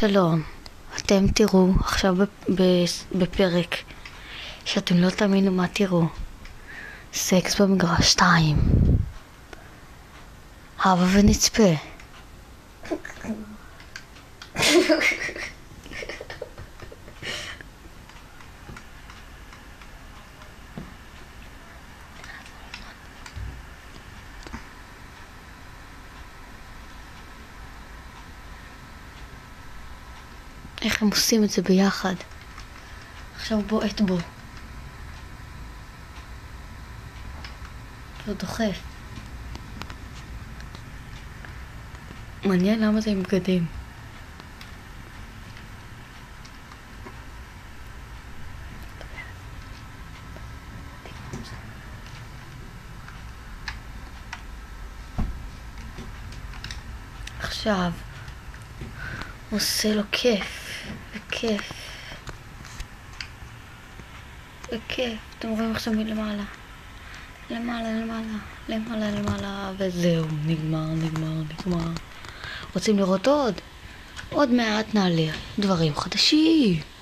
שלום, אתם תראו עכשיו בפרק שאתם לא תאמינו מה תראו. סקס במגרש 2. הבה ונצפה. איך הם עושים את זה ביחד. עכשיו הוא בועט בו. הוא דוחף. מעניין למה זה עם בגדים. עכשיו הוא עושה לו כיף. וכיף. וכיף. אתם רואים עכשיו מלמעלה. למעלה. וזהו. נגמר. רוצים לראות עוד? עוד מעט נעלה דברים חדשים.